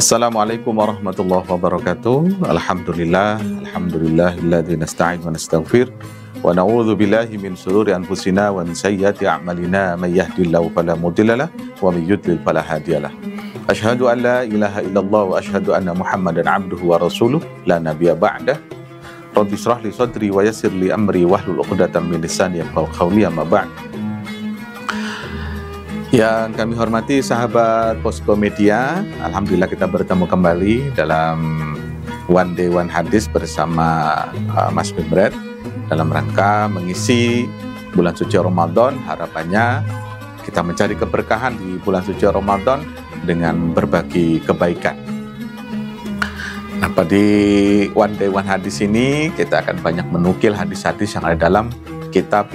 Assalamualaikum warahmatullahi wabarakatuh. Alhamdulillahilladzi nasta'in wa nastaghfir wa na'udzu billahi min shururi anfusina wa min sayyiati a'malina may yahdihillahu fala mudhillalah wa may yudlil fala hadiyalah. Asyhadu an la ilaha illallah wa asyhadu anna Muhammadan abduhu wa rasuluh la nabiyya ba'dah. Rabbi shrah li sadri wa yassir li amri wahlul 'uqdatam min lisani yafqahu qawli, amma ba'd. Yang kami hormati sahabat Posko Media, alhamdulillah kita bertemu kembali dalam One Day One Hadis bersama Mas Pemret dalam rangka mengisi bulan suci Ramadan. Harapannya kita mencari keberkahan di bulan suci Ramadan dengan berbagi kebaikan. Nah, pada One Day One Hadis ini kita akan banyak menukil hadis-hadis yang ada dalam kitab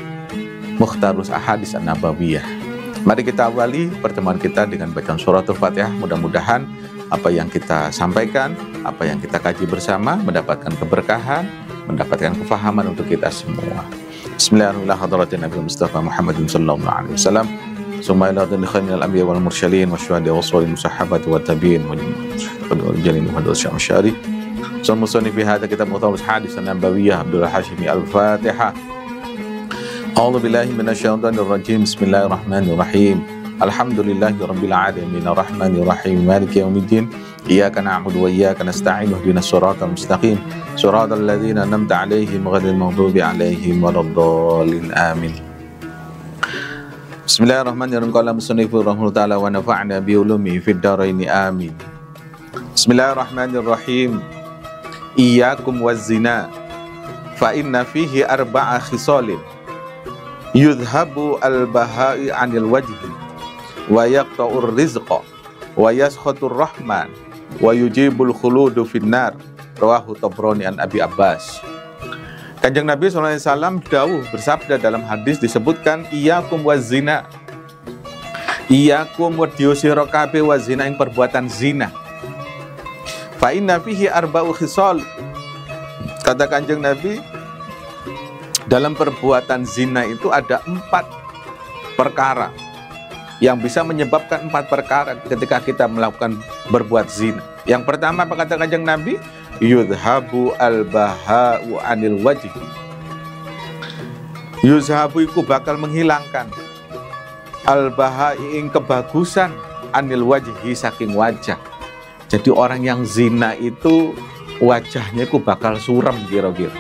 Mukhtarus Ahadits An-Nabawiyah. Mari kita awali pertemuan kita dengan bacaan suratul Fatihah. Mudah-mudahan apa yang kita sampaikan, apa yang kita kaji bersama mendapatkan keberkahan, mendapatkan kefahaman untuk kita semua. Bismillahirrahmanirrahim. Nabi Mustafa Muhammadin sallallahu alaihi wasallam. Summa ila khairil anbiya wal mursalin wasyuhada wassalin sahabati wat tabi'in wal jalin wa hadza syari. Summa fi hadza kitab Mukhtarus Ahadits An-Nabawiyah Abdul Hashimi Al-Fatihah. A'udzu billahi minasyaitonir rajim. Bismillahirrahmanirrahim. Alhamdulillahirabbil alamin arrahmanir rahim maliki yaumiddin. Iyyaka na'budu wa iyyaka nasta'in ihdinas siratal mustaqim. Siratal ladzina an'amta 'alaihim ghairil maghdubi 'alaihim waladdallin. Amin. Bismillahirrahmanirrahim. Qala musannifur rahimahullahu ta'ala wa nafa'na bi ulumihi fid dharain. Amin. Bismillahirrahmanirrahim. Iyyakum waz-zina fa inna fihi arba'a khisalin yudhabu al-bahai anil wajhi wa yaqta'ur rizqa wa yaskhatur rahman wa yujibul khuludu finnar. Rawahu Tabrani an Abi Abbas. Kanjeng Nabi SAW dawuh bersabda dalam hadis disebutkan iyyakum waz-zina. Iyyakum wedya sira kabeh waz-zina ing perbuatan zina. Fa inna fihi arba'u khisal. Kata Kanjeng Nabi, dalam perbuatan zina itu ada 4 perkara yang bisa menyebabkan 4 perkara ketika kita melakukan berbuat zina. Yang pertama, apa kata Kanjeng Nabi? Yudhabu al-baha'u anil wajhi. Yudhabu iku bakal menghilangkan al-baha'i ing kebagusan anil wajhi saking wajah. Jadi orang yang zina itu wajahnya itu bakal suram kira-kira.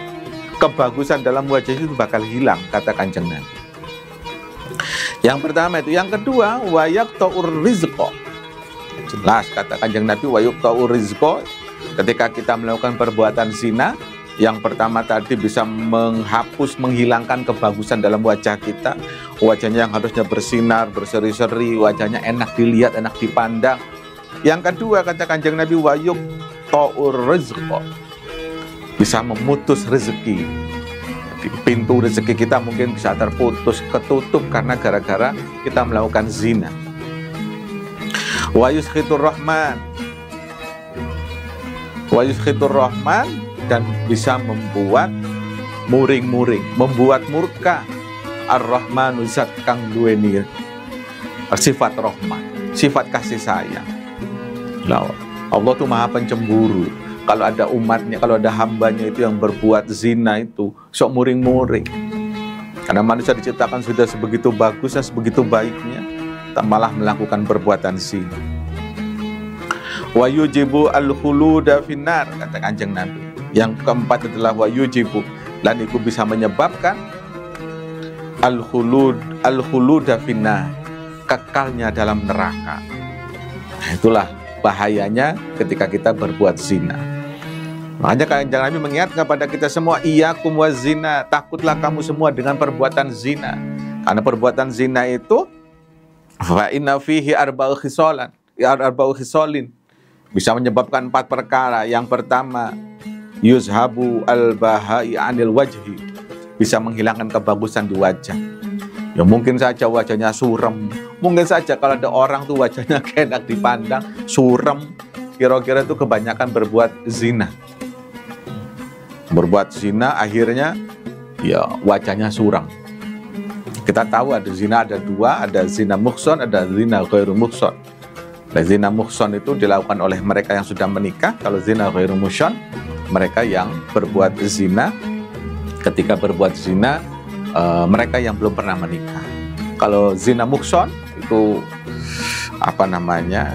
Kebagusan dalam wajah itu bakal hilang, kata Kanjeng Nabi. Yang pertama itu. Yang kedua, wa yaqta'ur rizqa. Jelas kata Kanjeng Nabi, wa yaqta'ur rizqa. Ketika kita melakukan perbuatan zina, yang pertama tadi bisa menghapus, menghilangkan kebagusan dalam wajah kita. Wajahnya yang harusnya bersinar, berseri-seri, wajahnya enak dilihat, enak dipandang. Yang kedua kata Kanjeng Nabi, wa yaqta'ur rizqa. Bisa memutus rezeki. Pintu rezeki kita mungkin bisa terputus, ketutup karena gara-gara kita melakukan zina. Wa yuskhitur rahman. Wa yuskhitur rahman, dan bisa membuat muring-muring, membuat murka ar-rahmanu zat kang duweni sifat rahman, sifat kasih sayang. Allah tuh maha pencemburu. Kalau ada umatnya, kalau ada hambanya itu yang berbuat zina itu sok muring-muring. Karena manusia diciptakan sudah sebegitu bagusnya, sebegitu baiknya, tak malah melakukan perbuatan zina. Wa yujibu al-khuluda finnar, kata Kanjeng Nabi. Yang keempat adalah wa yujibu, dan itu bisa menyebabkan al-khuluda finnar, kekalnya dalam neraka. Nah, itulah bahayanya ketika kita berbuat zina. Makanya Kanjeng Nabi mengingatkan kepada kita semua, iyyakum waz-zina, takutlah kamu semua dengan perbuatan zina. Karena perbuatan zina itu fa inna fihi arba'u khisalin, bisa menyebabkan 4 perkara. Yang pertama, yuzhabu al-bahai anil wajhi, bisa menghilangkan kebagusan di wajah. Ya mungkin saja wajahnya suram, mungkin saja kalau ada orang tuh wajahnya enak dipandang, suram, kira-kira itu kebanyakan berbuat zina. Berbuat zina akhirnya ya wajahnya suram. Kita tahu ada zina ada 2, ada zina muhson, ada zina ghairu muhson. Zina muhson itu dilakukan oleh mereka yang sudah menikah. Kalau zina ghairu muhson, mereka yang berbuat zina ketika berbuat zina, mereka yang belum pernah menikah. Kalau zina muhson itu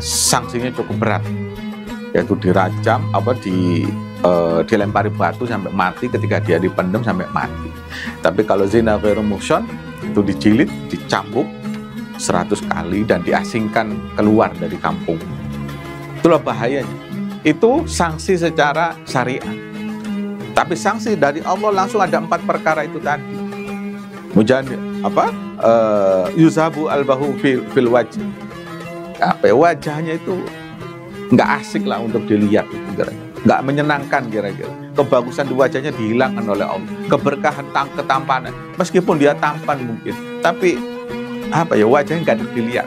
sanksinya cukup berat, yaitu dirajam, dilempari batu sampai mati, ketika dia dipendam sampai mati. Tapi kalau zina ghairu muhson itu dijilid, dicambuk 100 kali dan diasingkan keluar dari kampung. Itulah bahayanya. Itu sanksi secara syariat. Tapi sanksi dari Allah langsung ada 4 perkara itu tadi. Yuzabu albahu fil wajh. Wajahnya itu nggak asik lah untuk dilihat, nggak menyenangkan kira-kira. Kebagusan di wajahnya dihilangkan oleh Allah. Keberkahan, ketampanan. Meskipun dia tampan mungkin, tapi wajahnya nggak dilihat,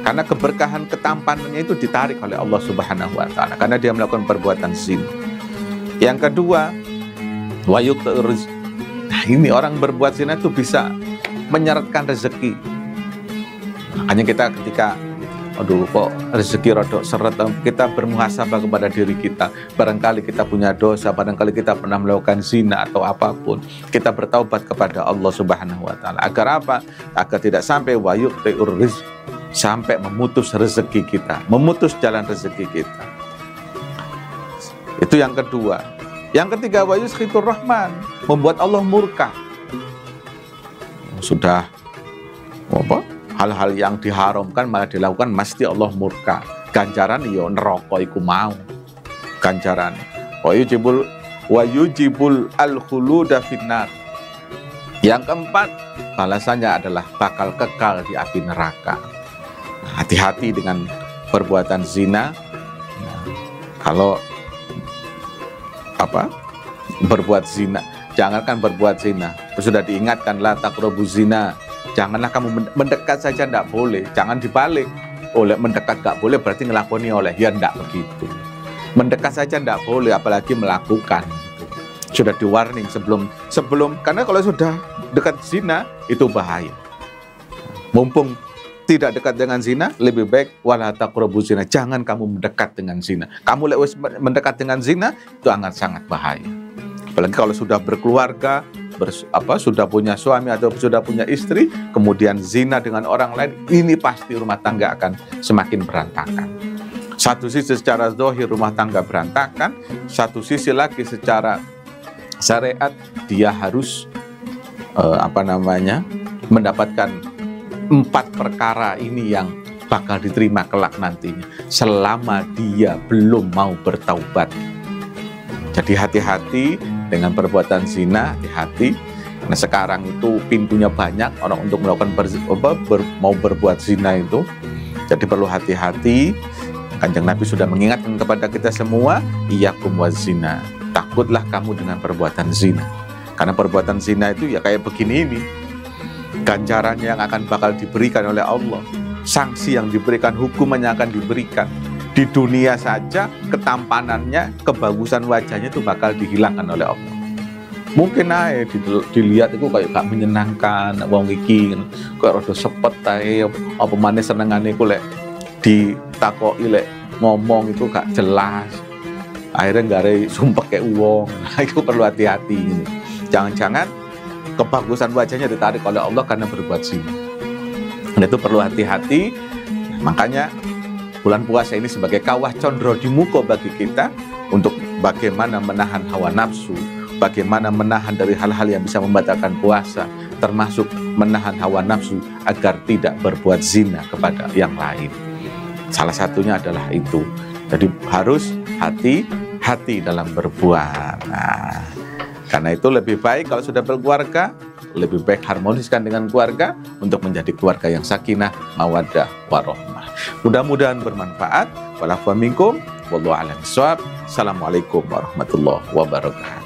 karena keberkahan ketampanannya itu ditarik oleh Allah Subhanahu wa Ta'ala, karena dia melakukan perbuatan zina. Yang kedua, ini orang berbuat zina itu bisa menyeretkan rezeki. Makanya kita ketika kok rezeki rodok seret, kita bermuhasabah kepada diri kita. Barangkali kita punya dosa, barangkali kita pernah melakukan zina atau apapun, kita bertaubat kepada Allah Subhanahu wa Ta'ala. Agar apa? Agar tidak sampai sampai memutus rezeki kita, memutus jalan rezeki kita. Itu yang kedua. Yang ketiga, wayuskhitur rahman, membuat Allah murka. Sudah hal-hal yang diharamkan malah dilakukan, mesti Allah murka. Ganjaran yo neraka iku mau. Ganjaran. Wa yujibul al-khuluda finnar. Yang keempat, balasannya adalah bakal kekal di api neraka. Hati-hati dengan perbuatan zina. Kalau berbuat zina, jangankan berbuat zina, sudah diingatkan la taqrabu zina. Janganlah kamu mendekat saja, tidak boleh. Jangan dibalik. Oleh mendekat tidak boleh berarti ngelakoni oleh. Ya tidak begitu. Mendekat saja tidak boleh, apalagi melakukan. Sudah di-warning sebelum. Karena kalau sudah dekat zina, itu bahaya. Mumpung tidak dekat dengan zina, lebih baik wala taqrabu zina. Jangan kamu mendekat dengan zina. Kamu mendekat dengan zina, itu sangat bahaya. Apalagi kalau sudah berkeluarga, sudah punya suami atau sudah punya istri, kemudian zina dengan orang lain, ini pasti rumah tangga akan semakin berantakan. Satu sisi secara zahir rumah tangga berantakan, satu sisi lagi secara syariat dia harus mendapatkan 4 perkara ini yang bakal diterima kelak nantinya, selama dia belum mau bertaubat. Jadi hati-hati dengan perbuatan zina, hati-hati. Karena sekarang itu pintunya banyak orang untuk melakukan mau berbuat zina itu. Jadi perlu hati-hati. Kanjeng Nabi sudah mengingatkan kepada kita semua, iyyakum wazina. Takutlah kamu dengan perbuatan zina. Karena perbuatan zina itu ya kayak begini ini. Ganjaran yang akan bakal diberikan oleh Allah. Sanksi yang diberikan, hukuman yang akan diberikan. Di dunia saja ketampanannya, kebagusan wajahnya itu bakal dihilangkan oleh Allah. Mungkin aja dilihat itu kayak gak menyenangkan, wong iki kayak rada sepet ae, apa maneh senengane iku lek ditakoki lek ngomong itu gak jelas. Akhirnya gare sumpek kayak wong. Itu perlu hati-hati. Jangan-jangan kebagusan wajahnya ditarik oleh Allah karena berbuat zina. Dan itu perlu hati-hati. Makanya bulan puasa ini sebagai kawah condro di muka bagi kita untuk bagaimana menahan hawa nafsu, bagaimana menahan dari hal-hal yang bisa membatalkan puasa, termasuk menahan hawa nafsu agar tidak berbuat zina kepada yang lain. Salah satunya adalah itu. Jadi harus hati-hati dalam berbuat. Nah, karena itu lebih baik kalau sudah berkeluarga, lebih baik harmoniskan dengan keluarga untuk menjadi keluarga yang sakinah, mawaddah, warahmah. Mudah-mudahan bermanfaat. Walafu minkum, wallahu a'lam bishawab. Assalamualaikum warahmatullahi wabarakatuh.